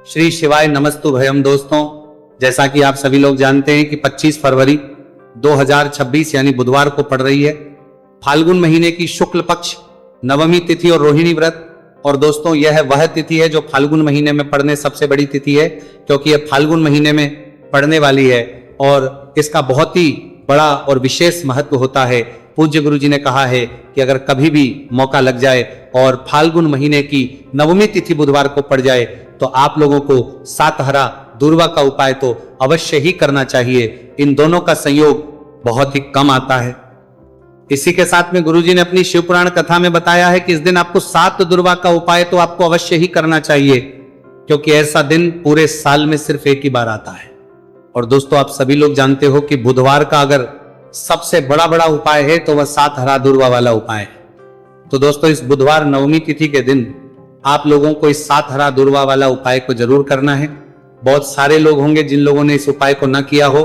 श्री शिवाय नमस्तुभयम। दोस्तों, जैसा कि आप सभी लोग जानते हैं कि 25 फरवरी 2026 यानी बुधवार को पड़ रही है फाल्गुन महीने की शुक्ल पक्ष नवमी तिथि और रोहिणी व्रत। और दोस्तों, यह वह तिथि है जो फाल्गुन महीने में पड़ने सबसे बड़ी तिथि है, क्योंकि यह फाल्गुन महीने में पड़ने वाली है और इसका बहुत ही बड़ा और विशेष महत्व होता है। पूज्य गुरु जी ने कहा है कि अगर कभी भी मौका लग जाए और फाल्गुन महीने की नवमी तिथि बुधवार को पड़ जाए तो आप लोगों को सातहरा दूर्वा का उपाय तो अवश्य ही करना चाहिए। इन दोनों का संयोग बहुत ही कम आता है। इसी के साथ में गुरुजी ने अपनी शिव पुराण कथा में बताया है कि इस दिन आपको 7 दुर्वा का उपाय तो आपको अवश्य ही करना चाहिए, क्योंकि ऐसा दिन पूरे साल में सिर्फ एक ही बार आता है। और दोस्तों, आप सभी लोग जानते हो कि बुधवार का अगर सबसे बड़ा उपाय है तो वह सातहरा दूर्वा वाला उपाय है। तो दोस्तों, इस बुधवार नवमी तिथि के दिन आप लोगों को इस सातहरा दूर्वा वाला उपाय को जरूर करना है। बहुत सारे लोग होंगे जिन लोगों ने इस उपाय को न किया हो,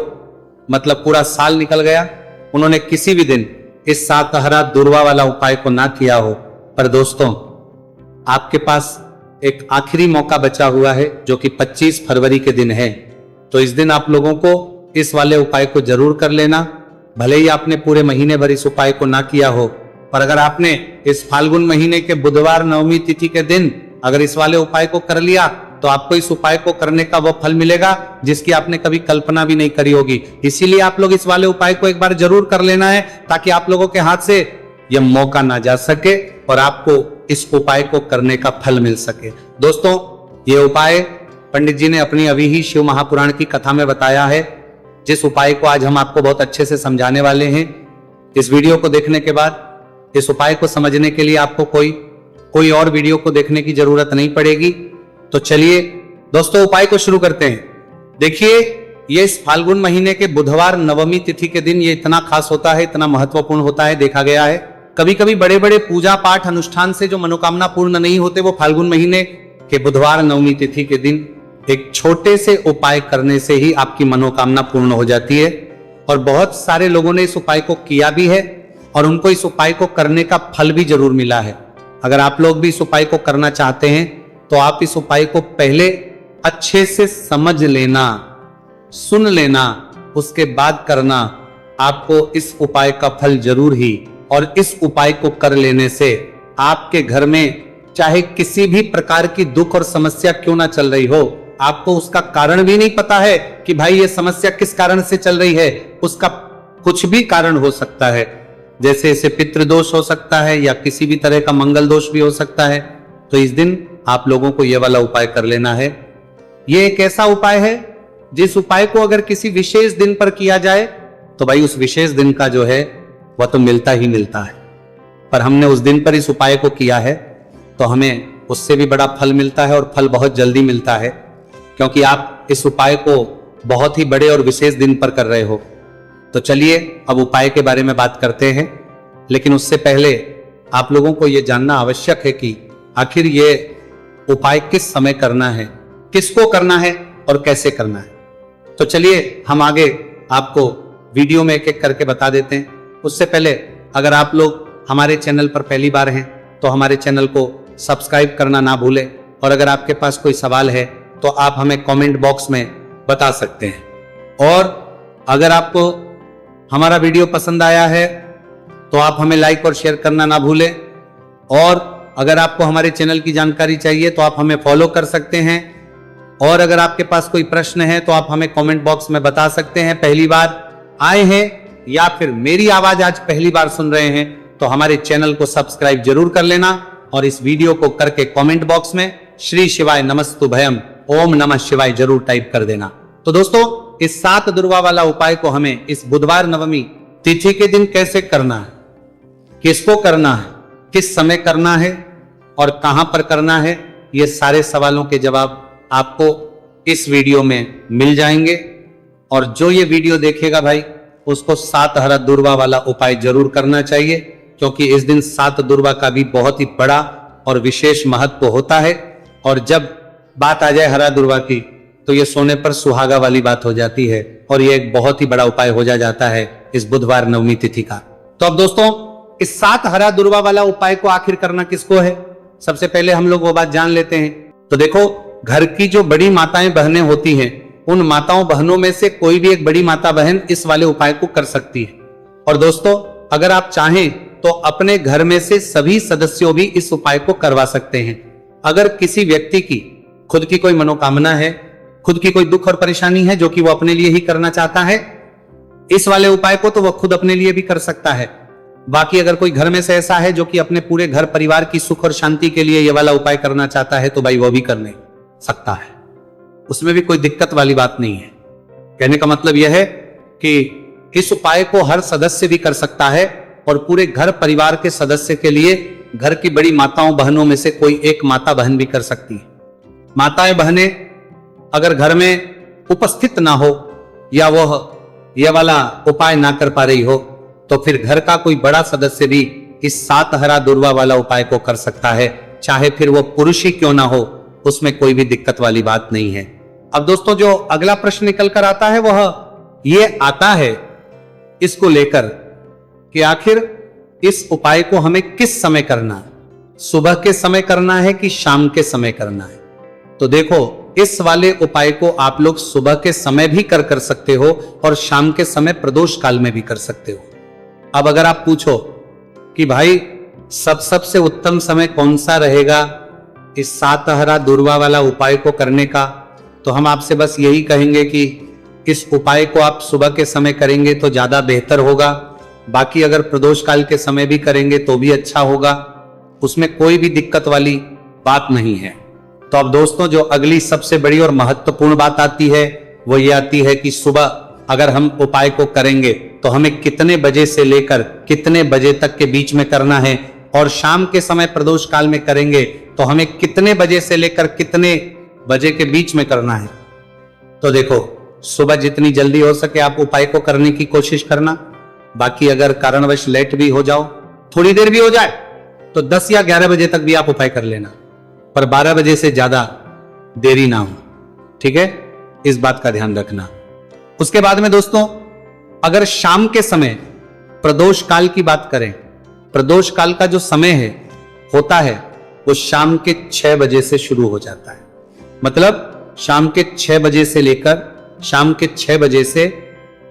मतलब पूरा साल निकल गया, उन्होंने किसी भी दिन इस सातहरा दूर्वा वाला उपाय को ना किया हो। पर दोस्तों, आपके पास एक आखिरी मौका बचा हुआ है जो कि 25 फरवरी के दिन है। तो इस दिन आप लोगों को इस वाले उपाय को जरूर कर लेना। भले ही आपने पूरे महीने भर इस उपाय को ना किया हो, पर अगर आपने इस फाल्गुन महीने के बुधवार नवमी तिथि के दिन अगर इस वाले उपाय को कर लिया तो आपको इस उपाय को करने का वो फल मिलेगा जिसकी आपने कभी कल्पना भी नहीं करी होगी। इसीलिए आप लोग इस वाले उपाय को एक बार जरूर कर लेना है, ताकि आप लोगों के हाथ से यह मौका ना जा सके और आपको इस उपाय को करने का फल मिल सके। दोस्तों, ये उपाय पंडित जी ने अपनी अभी ही शिव महापुराण की कथा में बताया है, जिस उपाय को आज हम आपको बहुत अच्छे से समझाने वाले हैं। इस वीडियो को देखने के बाद इस उपाय को समझने के लिए आपको कोई और वीडियो को देखने की जरूरत नहीं पड़ेगी। तो चलिए दोस्तों, उपाय को शुरू करते हैं। देखिए, ये इस फाल्गुन महीने के बुधवार नवमी तिथि के दिन ये इतना खास होता है, इतना महत्वपूर्ण होता है। देखा गया है कभी कभी बड़े बड़े पूजा पाठ अनुष्ठान से जो मनोकामना पूर्ण नहीं होते, वो फाल्गुन महीने के बुधवार नवमी तिथि के दिन एक छोटे से उपाय करने से ही आपकी मनोकामना पूर्ण हो जाती है। और बहुत सारे लोगों ने इस उपाय को किया भी है और उनको इस उपाय को करने का फल भी जरूर मिला है। अगर आप लोग भी इस उपाय को करना चाहते हैं तो आप इस उपाय को पहले अच्छे से समझ लेना, सुन लेना, उसके बाद करना। आपको इस उपाय का फल जरूर ही, और इस उपाय को कर लेने से आपके घर में चाहे किसी भी प्रकार की दुख और समस्या क्यों ना चल रही हो, आपको उसका कारण भी नहीं पता है कि भाई ये समस्या किस कारण से चल रही है, उसका कुछ भी कारण हो सकता है। जैसे इसे पितृदोष हो सकता है या किसी भी तरह का मंगल दोष भी हो सकता है। तो इस दिन आप लोगों को यह वाला उपाय कर लेना है। यह एक ऐसा उपाय है जिस उपाय को अगर किसी विशेष दिन पर किया जाए तो भाई उस विशेष दिन का जो है वह तो मिलता ही मिलता है। पर हमने उस दिन पर इस उपाय को किया है तो हमें उससे भी बड़ा फल मिलता है, और फल बहुत जल्दी मिलता है, क्योंकि आप इस उपाय को बहुत ही बड़े और विशेष दिन पर कर रहे हो। तो चलिए अब उपाय के बारे में बात करते हैं, लेकिन उससे पहले आप लोगों को यह जानना आवश्यक है कि आखिर ये उपाय किस समय करना है, किसको करना है और कैसे करना है। तो चलिए हम आगे आपको वीडियो में एक एक करके बता देते हैं। उससे पहले अगर आप लोग हमारे चैनल पर पहली बार हैं तो हमारे चैनल को सब्सक्राइब करना ना भूलें, और अगर आपके पास कोई सवाल है तो आप हमें कमेंट बॉक्स में बता सकते हैं। और अगर आपको हमारा वीडियो पसंद आया है तो आप हमें लाइक और शेयर करना ना भूलें। और अगर आपको हमारे चैनल की जानकारी चाहिए तो आप हमें फॉलो कर सकते हैं। और अगर आपके पास कोई प्रश्न है तो आप हमें कमेंट बॉक्स में बता सकते हैं। पहली बार आए हैं या फिर मेरी आवाज आज पहली बार सुन रहे हैं तो हमारे चैनल को सब्सक्राइब जरूर कर लेना, और इस वीडियो को करके कमेंट बॉक्स में श्री शिवाय नमस्तुभयम ओम नमः शिवाय जरूर टाइप कर देना। तो दोस्तों, इस 7 दुर्वा वाला उपाय को हमें इस बुधवार नवमी तिथि के दिन कैसे करना है, किसको करना है, किस समय करना है और कहां पर करना है, ये सारे सवालों के जवाब आपको इस वीडियो में मिल जाएंगे। और जो ये वीडियो देखेगा भाई, उसको सातहरा दूर्वा वाला उपाय जरूर करना चाहिए, क्योंकि इस दिन 7 दूर्वा का भी बहुत ही बड़ा और विशेष महत्व होता है। और जब बात आ जाए हरा दूर्वा की तो ये सोने पर सुहागा वाली बात हो जाती है, और ये एक बहुत ही बड़ा उपाय हो जाता है इस बुधवार नवमी तिथि का। तो अब दोस्तों, इस 7 हरा दूर्वा वाला उपाय को आखिर करना किसको है, सबसे पहले हम लोग वो बात जान लेते हैं। तो देखो, घर की जो बड़ी माताएं बहनें होती हैं, उन माताओं बहनों में से कोई भी एक बड़ी माता बहन इस वाले उपाय को कर सकती है। और दोस्तों, अगर आप चाहें तो अपने घर में से सभी सदस्यों भी इस उपाय को करवा सकते हैं। अगर किसी व्यक्ति की खुद की कोई मनोकामना है, खुद की कोई दुख और परेशानी है जो कि वो अपने लिए ही करना चाहता है, इस वाले उपाय को तो वह खुद अपने लिए भी कर सकता है। बाकी अगर कोई घर में से ऐसा है जो कि अपने पूरे घर परिवार की सुख और शांति के लिए ये वाला उपाय करना चाहता है, तो भाई वो भी करने सकता है, उसमें भी कोई दिक्कत वाली बात नहीं है। कहने का मतलब यह है कि इस उपाय को हर सदस्य भी कर सकता है और पूरे घर परिवार के सदस्य के लिए घर की बड़ी माताओं बहनों में से कोई एक माता बहन भी कर सकती है। माताएं बहनें अगर घर में उपस्थित ना हो या वह यह वाला उपाय ना कर पा रही हो, तो फिर घर का कोई बड़ा सदस्य भी इस 7 हरा दूर्वा वाला उपाय को कर सकता है, चाहे फिर वो पुरुष ही क्यों ना हो, उसमें कोई भी दिक्कत वाली बात नहीं है। अब दोस्तों, जो अगला प्रश्न निकल कर आता है वह ये आता है इसको लेकर कि आखिर इस उपाय को हमें किस समय करना है, सुबह के समय करना है कि शाम के समय करना है। तो देखो, इस वाले उपाय को आप लोग सुबह के समय भी कर सकते हो और शाम के समय प्रदोष काल में भी कर सकते हो। अब अगर आप पूछो कि भाई सबसे उत्तम समय कौन सा रहेगा इस 7 हरा दूर्वा वाला उपाय को करने का, तो हम आपसे बस यही कहेंगे कि इस उपाय को आप सुबह के समय करेंगे तो ज्यादा बेहतर होगा। बाकी अगर प्रदोष काल के समय भी करेंगे तो भी अच्छा होगा, उसमें कोई भी दिक्कत वाली बात नहीं है। तो अब दोस्तों, जो अगली सबसे बड़ी और महत्वपूर्ण बात आती है वो ये आती है कि सुबह अगर हम उपाय को करेंगे तो हमें कितने बजे से लेकर कितने बजे तक के बीच में करना है, और शाम के समय प्रदोष काल में करेंगे तो हमें कितने बजे से लेकर कितने बजे के बीच में करना है। तो देखो, सुबह जितनी जल्दी हो सके आप उपाय को करने की कोशिश करना। बाकी अगर कारणवश लेट भी हो जाओ, थोड़ी देर भी हो जाए, तो 10 या 11 बजे तक भी आप उपाय कर लेना, पर 12 बजे से ज्यादा देरी ना हो। ठीक है, इस बात का ध्यान रखना। उसके बाद में दोस्तों, अगर शाम के समय प्रदोष काल की बात करें, प्रदोष काल का जो समय है होता है वो शाम के 6 बजे से शुरू हो जाता है। मतलब शाम के 6 बजे से लेकर शाम के 6 बजे से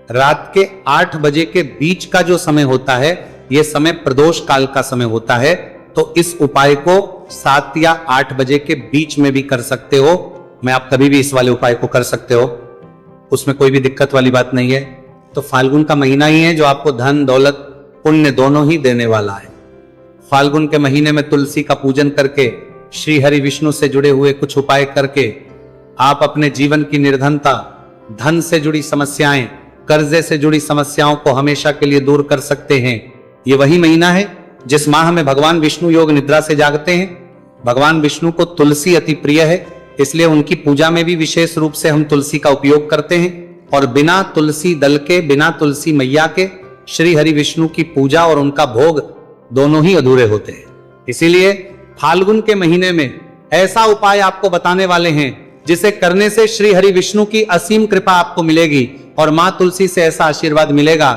रात के 8 बजे के बीच का जो समय होता है, यह समय प्रदोष काल का समय होता है। तो इस उपाय को 7 या 8 बजे के बीच में भी कर सकते हो। मैं आप कभी भी इस वाले उपाय को कर सकते हो, उसमें कोई भी दिक्कत वाली बात नहीं है। तो फाल्गुन का महीना ही है जो आपको धन दौलत पुण्य दोनों ही देने वाला है। फाल्गुन के महीने में तुलसी का पूजन करके, श्री हरि विष्णु से जुड़े हुए कुछ उपाय करके आप अपने जीवन की निर्धनता, धन से जुड़ी समस्याएं, कर्जे से जुड़ी समस्याओं को हमेशा के लिए दूर कर सकते हैं। ये वही महीना है जिस माह में भगवान विष्णु योग निद्रा से जागते हैं। भगवान विष्णु को तुलसी अति प्रिय है, इसलिए उनकी पूजा में भी विशेष रूप से हम तुलसी का उपयोग करते हैं। और बिना तुलसी दल के, बिना तुलसी मैया के श्री हरि विष्णु की पूजा और उनका भोग दोनों ही अधूरे होते हैं। इसीलिए फाल्गुन के महीने में ऐसा उपाय आपको बताने वाले हैं जिसे करने से श्री हरि विष्णु की असीम कृपा आपको मिलेगी और मां तुलसी से ऐसा आशीर्वाद मिलेगा,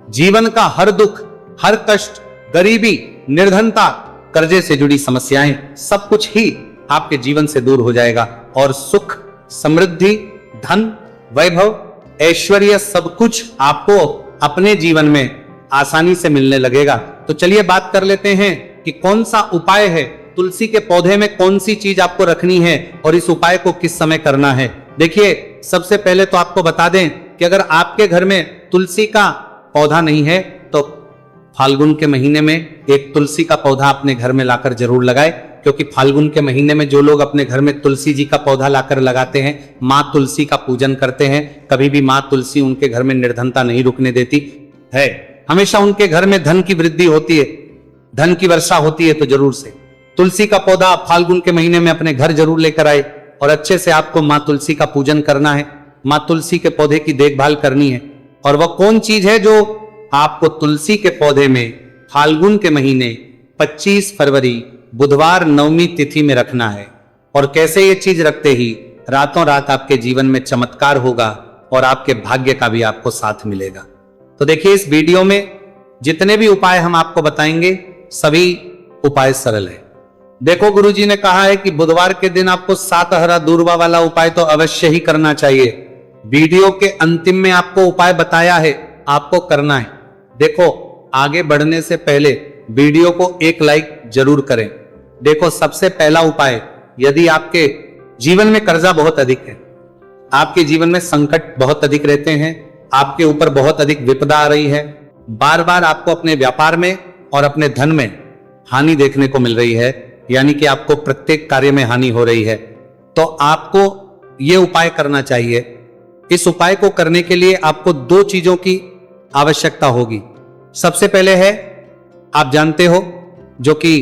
जीवन का हर दुख, हर कष्ट, गरीबी, निर्धनता, कर्जे से जुड़ी समस्याएं, सब कुछ ही आपके जीवन से दूर हो जाएगा और सुख, समृद्धि, धन, वैभव, ऐश्वर्य सब कुछ आपको अपने जीवन में आसानी से मिलने लगेगा। तो चलिए बात कर लेते हैं कि कौन सा उपाय है, तुलसी के पौधे में कौन सी चीज आपको रखनी है और इस उपाय को किस समय करना है। देखिए, सबसे पहले तो आपको बता दें कि अगर आपके घर में तुलसी का पौधा नहीं है तो फाल्गुन के महीने में एक तुलसी का पौधा अपने घर में लाकर जरूर लगाए, क्योंकि फाल्गुन के महीने में जो लोग अपने घर में तुलसी जी का पौधा लाकर लगाते हैं, माँ तुलसी का पूजन करते हैं, कभी भी माँ तुलसी उनके घर में निर्धनता नहीं रुकने देती है। हमेशा उनके घर में धन की वृद्धि होती है, धन की वर्षा होती है। तो जरूर से तुलसी का पौधा फाल्गुन के महीने में अपने घर जरूर लेकर आए और अच्छे से आपको माँ तुलसी का पूजन करना है, माँ तुलसी के पौधे की देखभाल करनी है। और वह कौन चीज है जो आपको तुलसी के पौधे में फाल्गुन के महीने 25 फरवरी बुधवार नवमी तिथि में रखना है। और कैसे ये चीज रखते ही रातों रात आपके जीवन में चमत्कार होगा और आपके भाग्य का भी आपको साथ मिलेगा। तो देखिए, इस वीडियो में जितने भी उपाय हम आपको बताएंगे सभी उपाय सरल है। देखो गुरुजी ने कहा है कि बुधवार के दिन आपको 7 हरा दूर्वा वाला उपाय तो अवश्य ही करना चाहिए। वीडियो के अंतिम में आपको उपाय बताया है, आपको करना है। देखो आगे बढ़ने से पहले वीडियो को एक लाइक जरूर करें। देखो सबसे पहला उपाय, यदि आपके जीवन में कर्जा बहुत अधिक है, आपके जीवन में संकट बहुत अधिक रहते हैं, आपके ऊपर बहुत अधिक विपदा आ रही है, बार बार आपको अपने व्यापार में और अपने धन में हानि देखने को मिल रही है, यानी कि आपको प्रत्येक कार्य में हानि हो रही है, तो आपको यह उपाय करना चाहिए। इस उपाय को करने के लिए आपको 2 चीजों की आवश्यकता होगी। सबसे पहले है, आप जानते हो, जो कि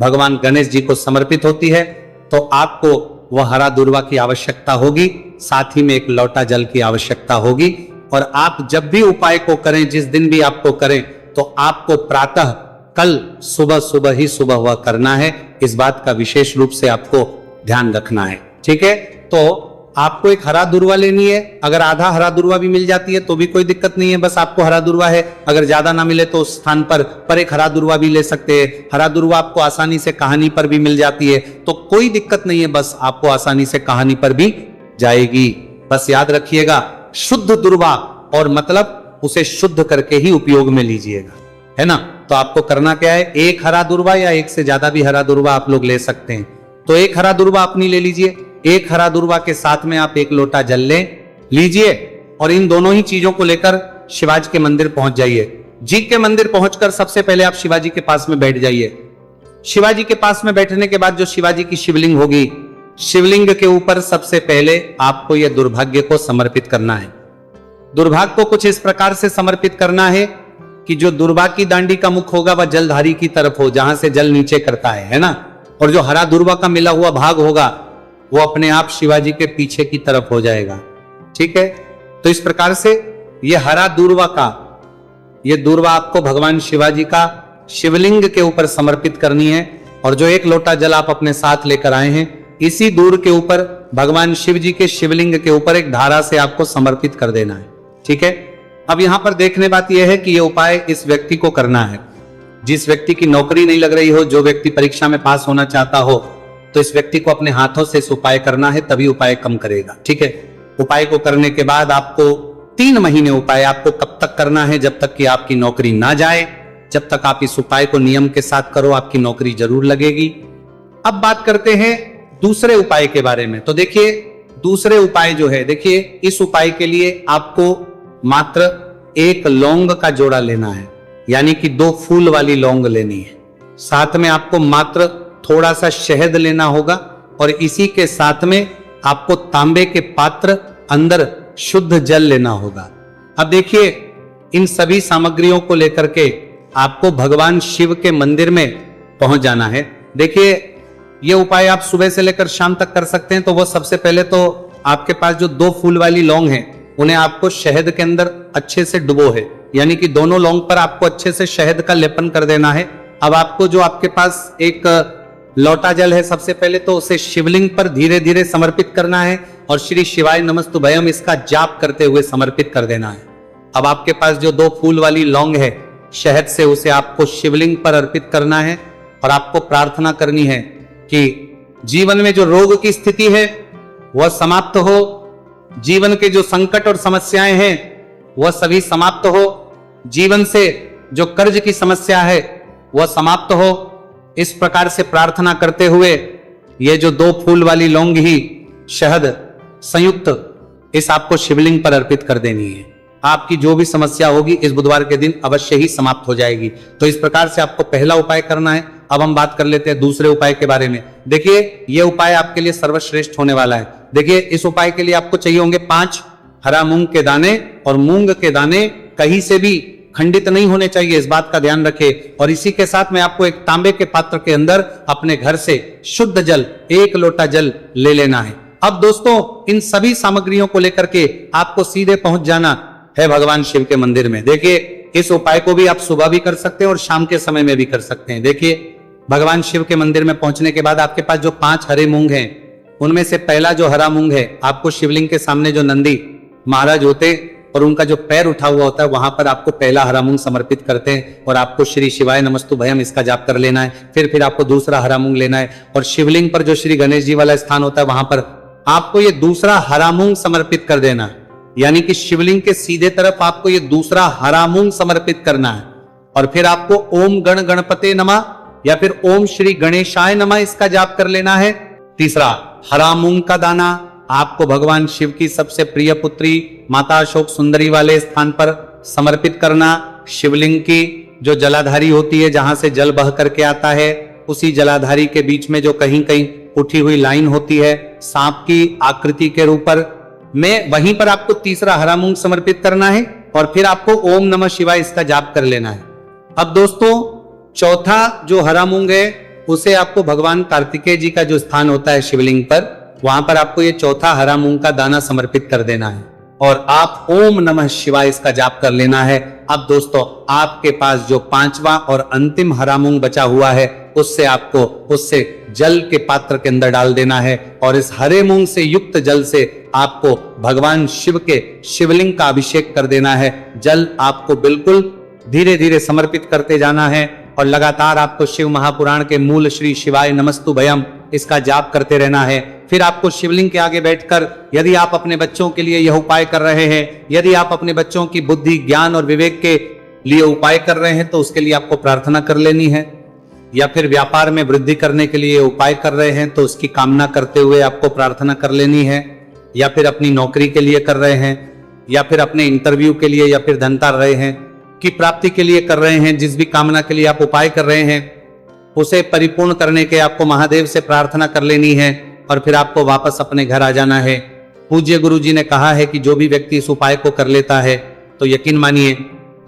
भगवान गणेश जी को समर्पित होती है, तो आपको वह हरा दूर्वा की आवश्यकता होगी, साथ ही में एक लोटा जल की आवश्यकता होगी। और आप जब भी उपाय को करें, जिस दिन भी आपको करें, तो आपको प्रातः कल सुबह ही सुबह वह करना है। इस बात का विशेष रूप से आपको ध्यान रखना है, ठीक है। तो आपको एक हरा दूर्वा लेनी है। अगर आधा हरा दूर्वा भी मिल जाती है तो भी कोई दिक्कत नहीं है, बस आपको हरा दूर्वा है। अगर ज्यादा ना मिले तो उस स्थान पर एक हरा दूर्वा भी ले सकते हैं। हरा दूर्वा आपको आसानी से कहानी पर भी मिल जाती है, तो कोई दिक्कत नहीं है, बस आपको आसानी से कहानी पर भी जाएगी। बस याद रखिएगा, शुद्ध दूर्वा, और मतलब उसे शुद्ध करके ही उपयोग में लीजिएगा, है ना। तो आपको करना क्या है, एक हरा दूर्वा या एक से ज्यादा भी हरा दूर्वा आप लोग ले सकते हैं। तो एक हरा दूर्वा अपनी ले लीजिए। एक हरा दूर्वा के साथ में आप एक लोटा जल ले लीजिए, और इन दोनों ही चीजों को लेकर शिवाजी के मंदिर पहुंच जाइए। जी के मंदिर पहुंचकर सबसे पहले आप शिवाजी के पास में बैठ जाइए। शिवाजी के पास में बैठने के बाद जो शिवाजी की शिवलिंग होगी, शिवलिंग के ऊपर सबसे पहले आपको यह दुर्भाग्य को समर्पित करना है। दुर्भाग्य को कुछ इस प्रकार से समर्पित करना है कि जो दुर्वा की दांडी का मुख होगा वह जलधारी की तरफ हो, जहां से जल नीचे करता है ना। और जो हरा दुर्वा का मिला हुआ भाग होगा वो अपने आप शिवाजी के पीछे की तरफ हो जाएगा, ठीक है। तो इस प्रकार से ये हरा दूर्वा का, ये दूर्वा आपको भगवान शिवाजी का शिवलिंग के ऊपर समर्पित करनी है। और जो एक लोटा जल आप अपने साथ लेकर आए हैं, इसी दूर के ऊपर भगवान शिव जी के शिवलिंग के ऊपर एक धारा से आपको समर्पित कर देना है, ठीक है। अब यहां पर देखने बात यह है कि यह उपाय इस व्यक्ति को करना है जिस व्यक्ति की नौकरी नहीं लग रही हो, जो व्यक्ति परीक्षा में पास होना चाहता हो, तो इस व्यक्ति को अपने हाथों से इस उपाय करना है, तभी उपाय कम करेगा, ठीक है। उपाय को करने के बाद आपको 3 महीने उपाय आपको कब तक करना है, जब तक कि आपकी नौकरी ना जाए। जब तक आप इस उपाय को नियम के साथ करो, आपकी नौकरी जरूर लगेगी। अब बात करते हैं दूसरे उपाय के बारे में। तो देखिए दूसरे उपाय जो है, देखिए इस उपाय के लिए आपको मात्र एक लौंग का जोड़ा लेना है, यानी कि 2 फूल वाली लौंग लेनी है। साथ में आपको मात्र थोड़ा सा शहद लेना होगा, और इसी के साथ में आपको तांबे के पात्र, अंदर शुद्ध जल लेना होगा। अब देखिए इन सभी सामग्रियों को लेकर के आपको भगवान शिव के मंदिर में पहुंच जाना है। देखिए ये उपाय आप सुबह से लेकर शाम तक कर सकते हैं। तो वो सबसे पहले तो आपके पास जो 2 फूल वाली लौंग है, उन्हें आपको शहद के अंदर अच्छे से डुबो है, यानी कि दोनों लौंग पर आपको अच्छे से शहद का लेपन कर देना है। अब आपको जो आपके पास एक लोटा जल है, सबसे पहले तो उसे शिवलिंग पर धीरे धीरे समर्पित करना है, और श्री शिवाय नमस्तुभयम इसका जाप करते हुए समर्पित कर देना है। अब आपके पास जो 2 फूल वाली लौंग है, शहद से उसे आपको शिवलिंग पर अर्पित करना है, और आपको प्रार्थना करनी है कि जीवन में जो रोग की स्थिति है वह समाप्त हो, जीवन के जो संकट और समस्याएं हैं वह सभी समाप्त हो, जीवन से जो कर्ज की समस्या है वह समाप्त हो। इस प्रकार से प्रार्थना करते हुए ये जो 2 फूल वाली लौंग ही शहद संयुक्त इस आपको शिवलिंग पर अर्पित कर देनी है। आपकी जो भी समस्या होगी इस बुधवार के दिन अवश्य ही समाप्त हो जाएगी। तो इस प्रकार से आपको पहला उपाय करना है। अब हम बात कर लेते हैं दूसरे उपाय के बारे में। देखिए यह उपाय आपके लिए सर्वश्रेष्ठ होने वाला है। देखिए इस उपाय के लिए आपको चाहिए होंगे 5 हरा मूंग के दाने, और मूंग के दाने कहीं से भी खंडित नहीं होने चाहिए, इस बात का ध्यान रखें। और इसी के साथ में आपको एक तांबे के पात्र के अंदर अपने घर से शुद्ध जल, 1 लोटा जल ले लेना है। अब दोस्तों इन सभी सामग्रियों को लेकर के आपको सीधे पहुंच जाना है भगवान शिव के मंदिर में। देखिए इस उपाय को भी आप सुबह भी कर सकते हैं और शाम के समय में भी कर सकते हैं। देखिए भगवान शिव के मंदिर में पहुंचने के बाद आपके पास जो 5 हरे मूंग हैं, उनमें से पहला जो हरा मूंग है आपको शिवलिंग के सामने जो नंदी महाराज होते और उनका जो पैर उठा हुआ होता है वहां पर आपको पहला हरा मूंग समर्पित करते हैं और आपको श्री शिवाय नमस्तु भयम इसका जाप कर लेना है। फिर आपको दूसरा हरा मूंग लेना है और शिवलिंग पर जो श्री गणेश जी वाला स्थान होता है वहां पर आपको ये दूसरा हरा मूंग समर्पित कर देना है। यानी कि शिवलिंग के सीधे तरफ आपको ये दूसरा हरा मूंग समर्पित करना है और फिर आपको ओम गण गणपते नमः या फिर ओम श्री गणेशाय नमः इसका जाप कर लेना है। तीसरा हरा मूंग का दाना आपको भगवान शिव की सबसे प्रिय पुत्री माता अशोक सुंदरी वाले स्थान पर समर्पित करना। शिवलिंग की जो जलाधारी होती है जहां से जल बह करके आता है उसी जलाधारी के बीच में जो कहीं कहीं उठी हुई लाइन होती है सांप की आकृति के रूप में वहीं पर आपको तीसरा हरा मूंग समर्पित करना है और फिर आपको ओम नमः शिवाय इसका जाप कर लेना है। अब दोस्तों चौथा जो हरा मूंग है उसे आपको भगवान कार्तिकेय जी का जो स्थान होता है शिवलिंग पर वहां पर आपको ये चौथा हरा मूंग का दाना समर्पित कर देना है और आप ओम नमः शिवाय इसका जाप कर लेना है। अब दोस्तों आपके पास जो पांचवा और अंतिम हरा मूंग बचा हुआ है उससे जल के पात्र के अंदर डाल देना है और इस हरे मूंग से युक्त जल से आपको भगवान शिव के शिवलिंग का अभिषेक कर देना है। जल आपको बिल्कुल धीरे धीरे समर्पित करते जाना है और लगातार आपको शिव महापुराण के मूल श्री शिवाय नमस्तु भयम इसका जाप करते रहना है। फिर आपको शिवलिंग के आगे बैठकर यदि आप अपने बच्चों के लिए यह उपाय कर रहे हैं, यदि आप अपने बच्चों की बुद्धि ज्ञान और विवेक के लिए उपाय कर रहे हैं तो उसके लिए आपको प्रार्थना कर लेनी है, या फिर व्यापार में वृद्धि करने के लिए उपाय कर रहे हैं तो उसकी कामना करते हुए आपको प्रार्थना कर लेनी है, या फिर अपनी नौकरी के लिए कर रहे हैं या फिर अपने इंटरव्यू के लिए या फिर धनता रहे हैं की प्राप्ति के लिए कर रहे हैं, जिस भी कामना के लिए आप उपाय कर रहे हैं उसे परिपूर्ण करने के आपको महादेव से प्रार्थना कर लेनी है और फिर आपको वापस अपने घर आ जाना है। पूज्य गुरु जी ने कहा है कि जो भी व्यक्ति इस उपाय को कर लेता है तो यकीन मानिए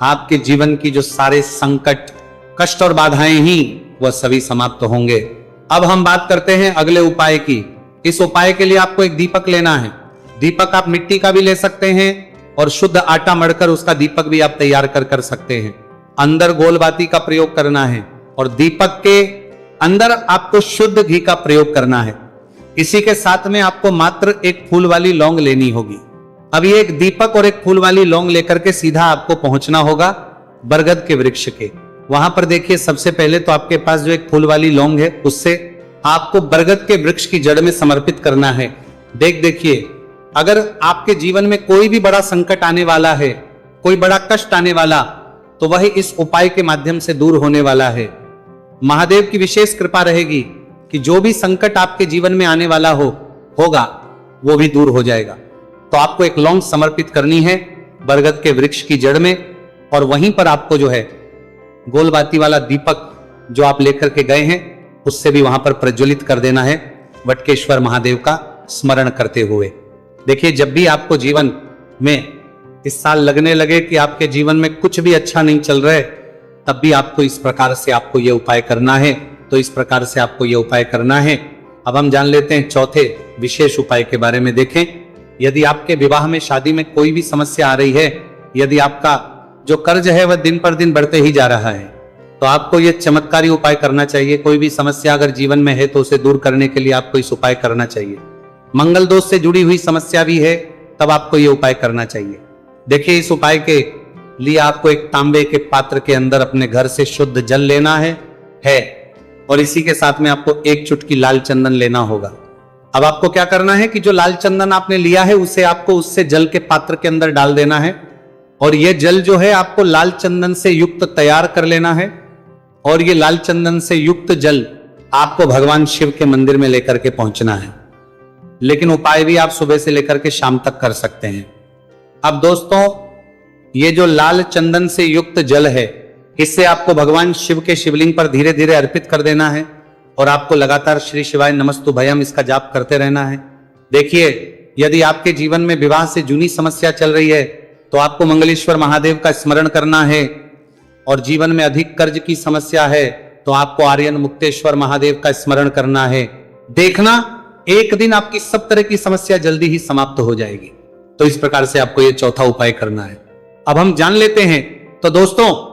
आपके जीवन की जो सारे संकट कष्ट और बाधाएं ही वह सभी समाप्त होंगे। अब हम बात करते हैं अगले उपाय की। इस उपाय के लिए आपको एक दीपक लेना है। दीपक आप मिट्टी का भी ले सकते हैं और शुद्ध आटा मढ़कर उसका दीपक भी आप तैयार कर सकते हैं। अंदर गोलबाती का प्रयोग करना है और दीपक के अंदर आपको शुद्ध घी का प्रयोग करना है। इसी के साथ में आपको मात्र एक फूल वाली लौंग लेनी होगी। अब ये एक दीपक और एक फूल वाली लौंग लेकर के सीधा आपको पहुंचना होगा बरगद के वृक्ष के। वहां पर देखिए सबसे पहले तो आपके पास जो एक फूल वाली लौंग है उससे आपको बरगद के वृक्ष की जड़ में समर्पित करना है। देखिए अगर आपके जीवन में कोई भी बड़ा संकट आने वाला है, कोई बड़ा कष्ट आने वाला, तो वह इस उपाय के माध्यम से दूर होने वाला है। महादेव की विशेष कृपा रहेगी कि जो भी संकट आपके जीवन में आने वाला होगा वो भी दूर हो जाएगा। तो आपको एक लौंग समर्पित करनी है बरगद के वृक्ष की जड़ में और वहीं पर आपको जो है गोलबाती वाला दीपक जो आप लेकर के गए हैं उससे भी वहां पर प्रज्वलित कर देना है वटकेश्वर महादेव का स्मरण करते हुए। देखिए जब भी आपको जीवन में इस साल लगने लगे कि आपके जीवन में कुछ भी अच्छा नहीं चल रहा है तब भी आपको इस प्रकार से आपको यह उपाय करना है। तो इस प्रकार से आपको यह उपाय करना है। अब हम जान लेते हैं चौथे विशेष उपाय के बारे में। देखें यदि आपके विवाह में शादी में कोई भी समस्या आ रही है, यदि आपका जो कर्ज है वह दिन पर दिन बढ़ते ही जा रहा है तो आपको यह चमत्कारी उपाय करना चाहिए। कोई भी समस्या अगर जीवन में है तो उसे दूर करने के लिए आपको इस उपाय करना चाहिए। मंगल दोष से जुड़ी हुई समस्या भी है तब आपको यह उपाय करना चाहिए। देखिए इस उपाय के लिए आपको एक तांबे के पात्र के अंदर अपने घर से शुद्ध जल लेना है और इसी के साथ में आपको एक चुटकी लाल चंदन लेना होगा। अब आपको क्या करना है कि जो लाल चंदन आपने लिया है उसे आपको उससे जल के पात्र के अंदर डाल देना है और यह जल जो है आपको लाल चंदन से युक्त तैयार कर लेना है और ये लाल चंदन से युक्त जल आपको भगवान शिव के मंदिर में लेकर के पहुंचना है। लेकिन उपाय भी आप सुबह से लेकर के शाम तक कर सकते हैं। अब दोस्तों ये जो लाल चंदन से युक्त जल है इससे आपको भगवान शिव के शिवलिंग पर धीरे धीरे अर्पित कर देना है और आपको लगातार श्री शिवाय नमस्तु भयम इसका जाप करते रहना है। देखिए यदि आपके जीवन में विवाह से जुनी समस्या चल रही है तो आपको मंगलेश्वर महादेव का स्मरण करना है और जीवन में अधिक कर्ज की समस्या है तो आपको आर्यन मुक्तेश्वर महादेव का स्मरण करना है। देखना एक दिन आपकी सब तरह की समस्या जल्दी ही समाप्त हो जाएगी। तो इस प्रकार से आपको यह चौथा उपाय करना है। अब हम जान लेते हैं। तो दोस्तों